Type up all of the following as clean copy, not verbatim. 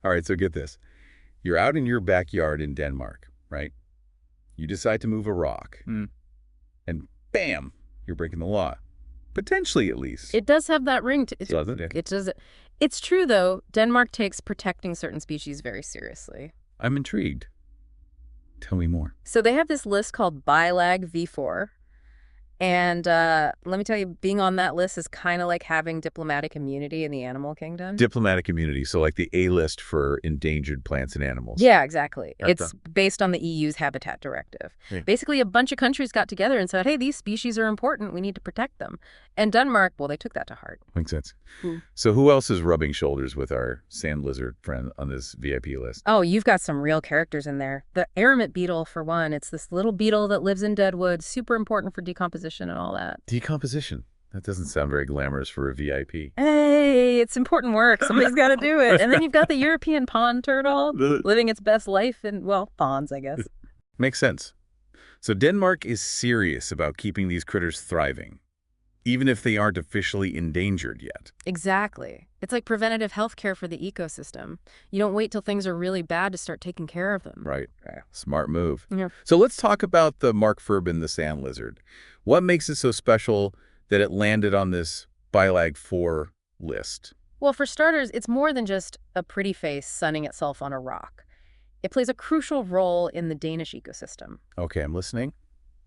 All right, so get this. You're out in your backyard in Denmark, right? You decide to move a rock, and bam, you're breaking the law. Potentially, at least. It does have that ring to it. Doesn't it? It does. It's true, though. Denmark takes protecting certain species very seriously. I'm intrigued. Tell me more. So they have this list called Bilag IV. And let me tell you, being on that list is kind of like having diplomatic immunity in the animal kingdom. Diplomatic immunity, so like the A list for endangered plants and animals. Yeah, exactly. That's It's based on the EU's Habitat Directive. Yeah. Basically, a bunch of countries got together and said, hey, these species are important. We need to protect them. And Denmark, well, they took that to heart. Makes sense. So who else is rubbing shoulders with our sand lizard friend on this VIP list? Oh, you've got some real characters in there. The aramid beetle, for one. It's this little beetle that lives in deadwood, super important for decomposition and all that. Decomposition. That doesn't sound very glamorous for a VIP. Hey, it's important work. Somebody's got to do it. And then you've got the European pond turtle living its best life in, well, ponds, I guess. Makes sense. So Denmark is serious about keeping these critters thriving, even if they aren't officially endangered yet. Exactly. It's like preventative health care for the ecosystem. You don't wait till things are really bad to start taking care of them. Right. Smart move. Yeah. So let's talk about the Firben, the sand lizard. What makes it so special that it landed on this Bilag IV list? Well, for starters, it's more than just a pretty face sunning itself on a rock. It plays a crucial role in the Danish ecosystem. Okay, I'm listening.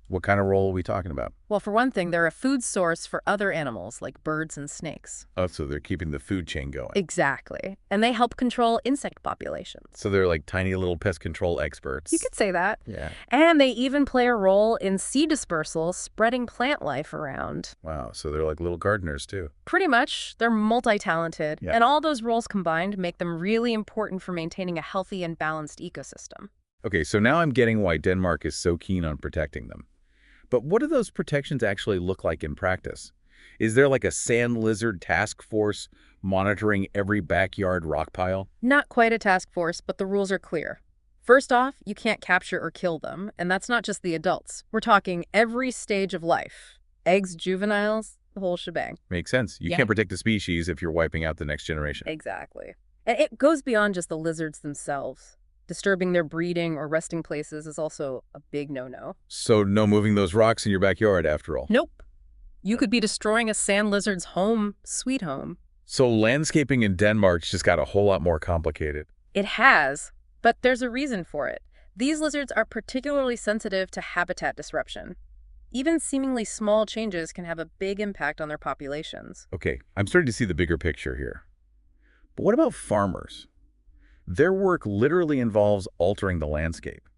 What kind of role are we talking about? Well, for one thing, they're a food source for other animals like birds and snakes. Oh, so they're keeping the food chain going. Exactly. And they help control insect populations. So they're like tiny little pest control experts. You could say that. Yeah. And they even play a role in seed dispersal, spreading plant life around. Wow, so they're like little gardeners too. Pretty much. They're multi-talented. Yeah. And all those roles combined make them really important for maintaining a healthy and balanced ecosystem. Okay, so now I'm getting why Denmark is so keen on protecting them. But what do those protections actually look like in practice? Is there like a sand lizard task force monitoring every backyard rock pile? Not quite a task force, but the rules are clear. First off, you can't capture or kill them, and that's not just the adults. We're talking every stage of life. Eggs, juveniles, the whole shebang. Makes sense. You can't protect the species if you're wiping out the next generation. Exactly. And it goes beyond just the lizards themselves. Disturbing their breeding or resting places is also a big no-no. So no moving those rocks in your backyard after all? Nope. You could be destroying a sand lizard's home, sweet home. So landscaping in Denmark's just got a whole lot more complicated. It has, but there's a reason for it. These lizards are particularly sensitive to habitat disruption. Even seemingly small changes can have a big impact on their populations. Okay, I'm starting to see the bigger picture here. But what about farmers? Their work literally involves altering the landscape.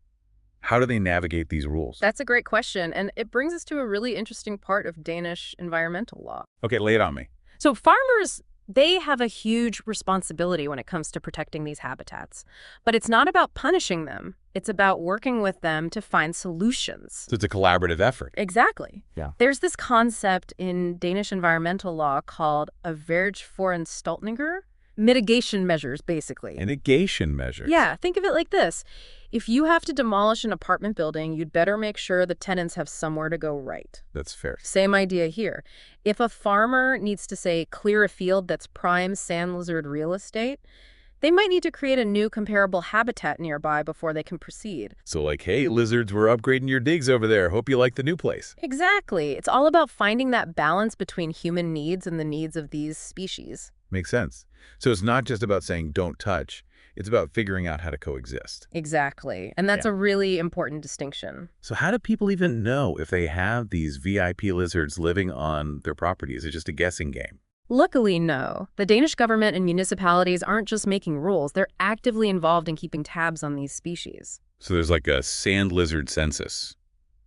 How do they navigate these rules? That's a great question, and it brings us to a really interesting part of Danish environmental law. Okay, lay it on me. So farmers, they have a huge responsibility when it comes to protecting these habitats. But it's not about punishing them. It's about working with them to find solutions. So it's a collaborative effort. Exactly. Yeah. There's this concept in Danish environmental law called a værgeforanstaltninger. Mitigation measures, basically. Mitigation measures? Yeah, think of it like this. If you have to demolish an apartment building, you'd better make sure the tenants have somewhere to go right. That's fair. Same idea here. If a farmer needs to, say, clear a field that's prime sand lizard real estate, they might need to create a new comparable habitat nearby before they can proceed. So like, hey, lizards, we're upgrading your digs over there. Hope you like the new place. Exactly. It's all about finding that balance between human needs and the needs of these species. Makes sense. So it's not just about saying don't touch. It's about figuring out how to coexist. Exactly. And that's a really important distinction. So how do people even know if they have these VIP lizards living on their property? Is it just a guessing game? Luckily, no. The Danish government and municipalities aren't just making rules. They're actively involved in keeping tabs on these species. So there's like a sand lizard census.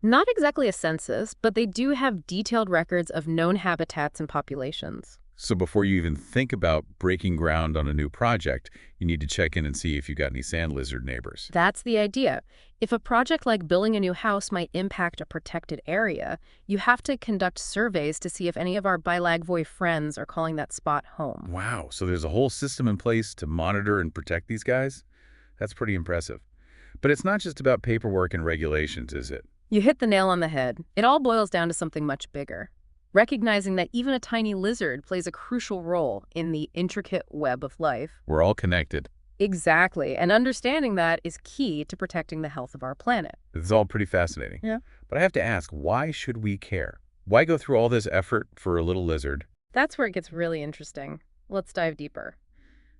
Not exactly a census, but they do have detailed records of known habitats and populations. So before you even think about breaking ground on a new project, you need to check in and see if you've got any sand lizard neighbors. That's the idea. If a project like building a new house might impact a protected area, you have to conduct surveys to see if any of our Bilag IV friends are calling that spot home. Wow, so there's a whole system in place to monitor and protect these guys? That's pretty impressive. But it's not just about paperwork and regulations, is it? You hit the nail on the head. It all boils down to something much bigger. Recognizing that even a tiny lizard plays a crucial role in the intricate web of life. We're all connected. Exactly. And understanding that is key to protecting the health of our planet. This is all pretty fascinating. Yeah. But I have to ask, why should we care? Why go through all this effort for a little lizard? That's where it gets really interesting. Let's dive deeper.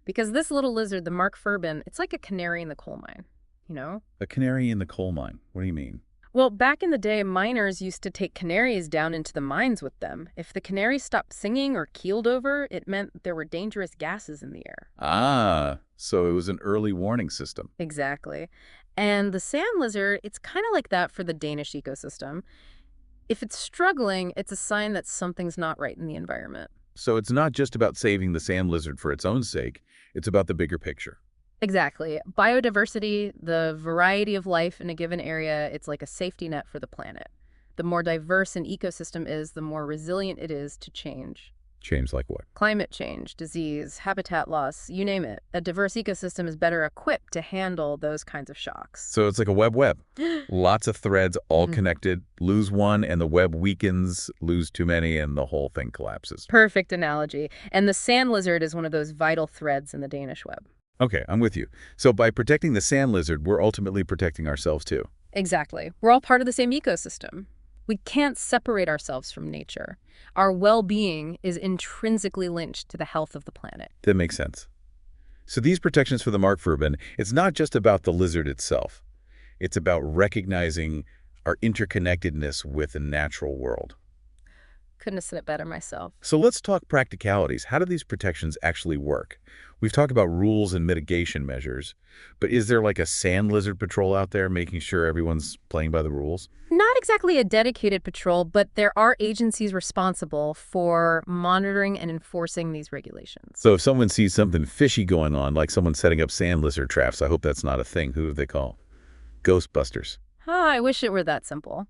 Because this little lizard, the Firben, it's like a canary in the coal mine, you know? A canary in the coal mine. What do you mean? Well, back in the day, miners used to take canaries down into the mines with them. If the canary stopped singing or keeled over, it meant there were dangerous gases in the air. Ah, so it was an early warning system. Exactly. And the sand lizard, it's kind of like that for the Danish ecosystem. If it's struggling, it's a sign that something's not right in the environment. So it's not just about saving the sand lizard for its own sake, it's about the bigger picture. Exactly. Biodiversity, the variety of life in a given area, it's like a safety net for the planet. The more diverse an ecosystem is, the more resilient it is to change. Change like what? Climate change, disease, habitat loss, you name it. A diverse ecosystem is better equipped to handle those kinds of shocks. So it's like a web. Lots of threads, all connected. Lose one and the web weakens, lose too many and the whole thing collapses. Perfect analogy. And the sand lizard is one of those vital threads in the Danish web. Okay, I'm with you. So by protecting the sand lizard, we're ultimately protecting ourselves too. Exactly. We're all part of the same ecosystem. We can't separate ourselves from nature. Our well-being is intrinsically linked to the health of the planet. That makes sense. So these protections for the Firben, it's not just about the lizard itself. It's about recognizing our interconnectedness with the natural world. Couldn't have said it better myself. So let's talk practicalities. How do these protections actually work? We've talked about rules and mitigation measures, but is there like a sand lizard patrol out there making sure everyone's playing by the rules? Not exactly a dedicated patrol, but there are agencies responsible for monitoring and enforcing these regulations. So if someone sees something fishy going on, like someone setting up sand lizard traps, I hope that's not a thing. Who do they call? Ghostbusters. I wish it were that simple.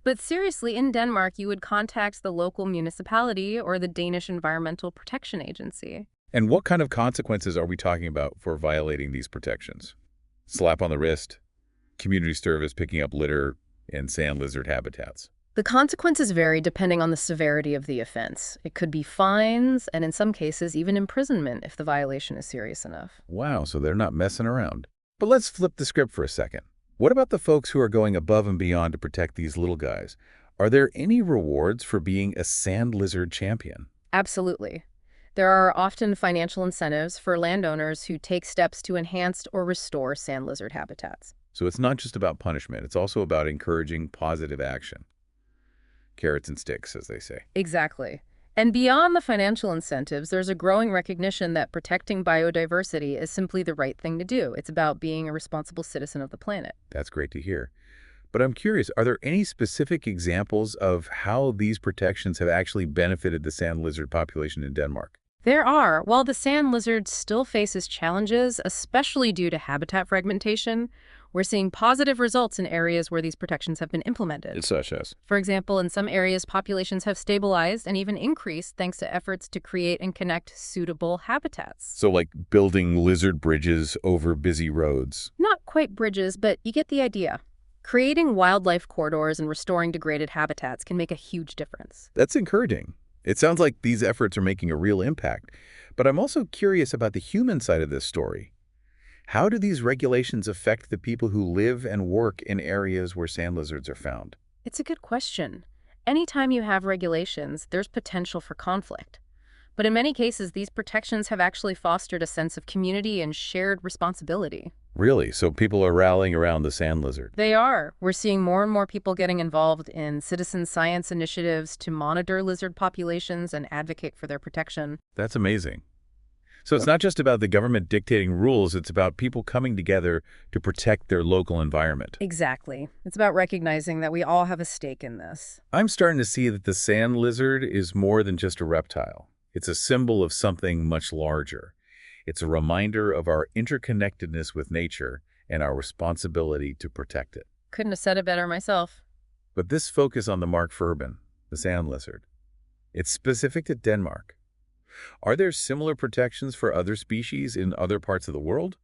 But seriously, in Denmark, you would contact the local municipality or the Danish Environmental Protection Agency. And what kind of consequences are we talking about for violating these protections? Slap on the wrist, community service picking up litter in sand lizard habitats. The consequences vary depending on the severity of the offense. It could be fines, and in some cases, even imprisonment if the violation is serious enough. Wow, so they're not messing around. But let's flip the script for a second. What about the folks who are going above and beyond to protect these little guys? Are there any rewards for being a sand lizard champion? Absolutely. There are often financial incentives for landowners who take steps to enhance or restore sand lizard habitats. So it's not just about punishment, it's also about encouraging positive action. Carrots and sticks, as they say. Exactly. And beyond the financial incentives, there's a growing recognition that protecting biodiversity is simply the right thing to do. It's about being a responsible citizen of the planet. That's great to hear. But I'm curious, are there any specific examples of how these protections have actually benefited the sand lizard population in Denmark? There are. While the sand lizard still faces challenges, especially due to habitat fragmentation, we're seeing positive results in areas where these protections have been implemented. Such as? For example, in some areas, populations have stabilized and even increased thanks to efforts to create and connect suitable habitats. So like building lizard bridges over busy roads. Not quite bridges, but you get the idea. Creating wildlife corridors and restoring degraded habitats can make a huge difference. That's encouraging. It sounds like these efforts are making a real impact. But I'm also curious about the human side of this story. How do these regulations affect the people who live and work in areas where sand lizards are found? It's a good question. Anytime you have regulations, there's potential for conflict. But in many cases, these protections have actually fostered a sense of community and shared responsibility. Really? So people are rallying around the sand lizard? They are. We're seeing more and more people getting involved in citizen science initiatives to monitor lizard populations and advocate for their protection. That's amazing. So it's not just about the government dictating rules, it's about people coming together to protect their local environment. Exactly. It's about recognizing that we all have a stake in this. I'm starting to see that the sand lizard is more than just a reptile. It's a symbol of something much larger. It's a reminder of our interconnectedness with nature and our responsibility to protect it. Couldn't have said it better myself. But this focus on the Firben, the sand lizard, it's specific to Denmark. Are there similar protections for other species in other parts of the world?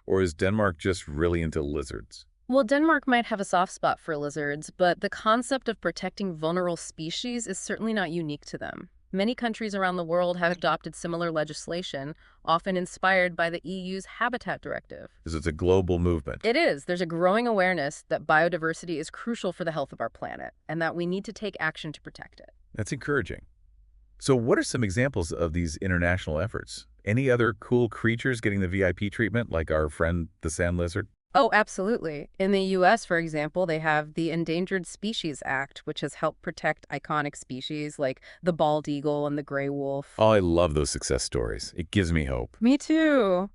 Or is Denmark just really into lizards? Well, Denmark might have a soft spot for lizards, but the concept of protecting vulnerable species is certainly not unique to them. Many countries around the world have adopted similar legislation, often inspired by the EU's Habitat Directive. Because it's a global movement. It is. There's a growing awareness that biodiversity is crucial for the health of our planet, and that we need to take action to protect it. That's encouraging. So what are some examples of these international efforts? Any other cool creatures getting the VIP treatment, like our friend the sand lizard? Oh, absolutely. In the U.S., for example, they have the Endangered Species Act, which has helped protect iconic species like the bald eagle and the gray wolf. Oh, I love those success stories. It gives me hope. Me too.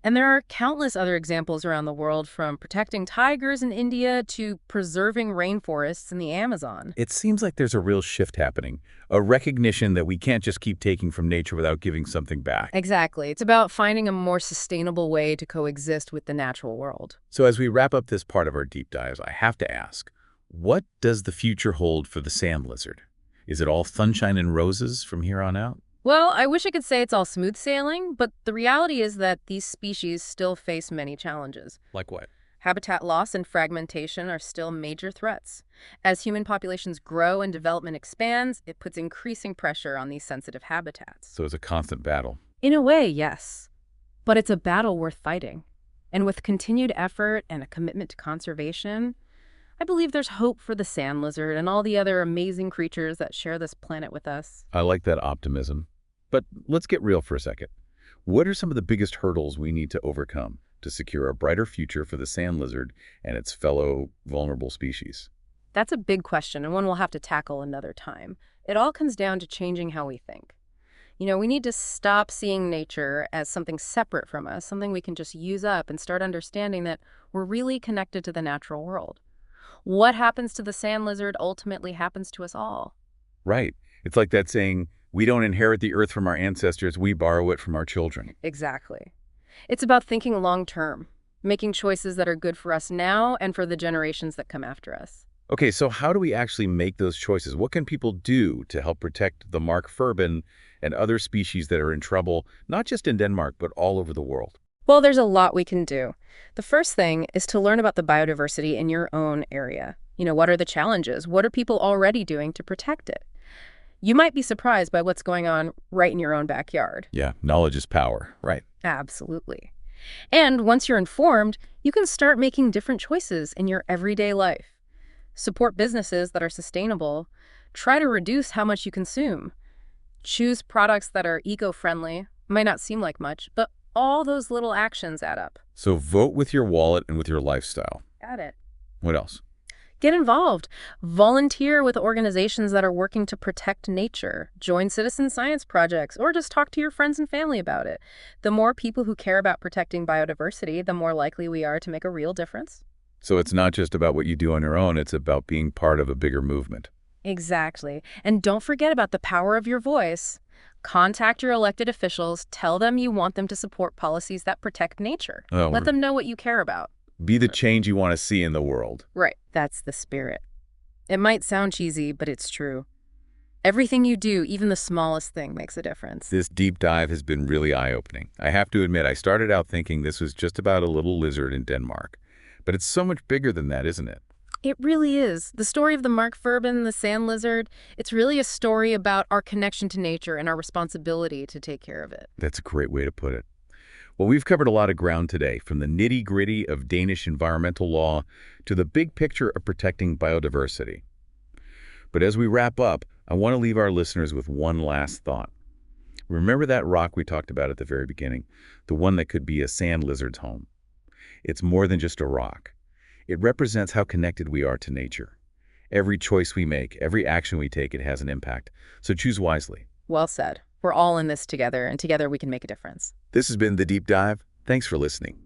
And there are countless other examples around the world, from protecting tigers in India to preserving rainforests in the Amazon. It seems like there's a real shift happening, a recognition that we can't just keep taking from nature without giving something back. Exactly. It's about finding a more sustainable way to coexist with the natural world. So as we wrap up this part of our deep dives, I have to ask, what does the future hold for the sand lizard? Is it all sunshine and roses from here on out? Well, I wish I could say it's all smooth sailing, but the reality is that these species still face many challenges. Like what? Habitat loss and fragmentation are still major threats. As human populations grow and development expands, it puts increasing pressure on these sensitive habitats. So it's a constant battle. In a way, yes. But it's a battle worth fighting. And with continued effort and a commitment to conservation, I believe there's hope for the sand lizard and all the other amazing creatures that share this planet with us. I like that optimism. But let's get real for a second. What are some of the biggest hurdles we need to overcome to secure a brighter future for the sand lizard and its fellow vulnerable species? That's a big question, and one we'll have to tackle another time. It all comes down to changing how we think. We need to stop seeing nature as something separate from us, something we can just use up, and start understanding that we're really connected to the natural world. What happens to the sand lizard ultimately happens to us all. Right. It's like that saying, we don't inherit the earth from our ancestors, we borrow it from our children. Exactly. It's about thinking long-term, making choices that are good for us now and for the generations that come after us. Okay, so how do we actually make those choices? What can people do to help protect the mark Firben and other species that are in trouble, not just in Denmark, but all over the world? Well, there's a lot we can do. The first thing is to learn about the biodiversity in your own area. What are the challenges? What are people already doing to protect it? You might be surprised by what's going on right in your own backyard. Yeah, knowledge is power, right? Absolutely. And once you're informed, you can start making different choices in your everyday life. Support businesses that are sustainable. Try to reduce how much you consume. Choose products that are eco-friendly. Might not seem like much, but all those little actions add up. So vote with your wallet and with your lifestyle. Got it. What else? Get involved. Volunteer with organizations that are working to protect nature. Join citizen science projects, or just talk to your friends and family about it. The more people who care about protecting biodiversity, the more likely we are to make a real difference. So it's not just about what you do on your own, it's about being part of a bigger movement. Exactly. And don't forget about the power of your voice. Contact your elected officials. Tell them you want them to support policies that protect nature. Let them know what you care about. Be the change you want to see in the world. Right. That's the spirit. It might sound cheesy, but it's true. Everything you do, even the smallest thing, makes a difference. This deep dive has been really eye-opening. I have to admit, I started out thinking this was just about a little lizard in Denmark. But it's so much bigger than that, isn't it? It really is. The story of the mark Firben, the sand lizard, it's really a story about our connection to nature and our responsibility to take care of it. That's a great way to put it. Well, we've covered a lot of ground today, from the nitty-gritty of Danish environmental law to the big picture of protecting biodiversity. But as we wrap up, I want to leave our listeners with one last thought. Remember that rock we talked about at the very beginning, the one that could be a sand lizard's home? It's more than just a rock. It represents how connected we are to nature. Every choice we make, every action we take, it has an impact. So choose wisely. Well said. We're all in this together, and together we can make a difference. This has been The Deep Dive. Thanks for listening.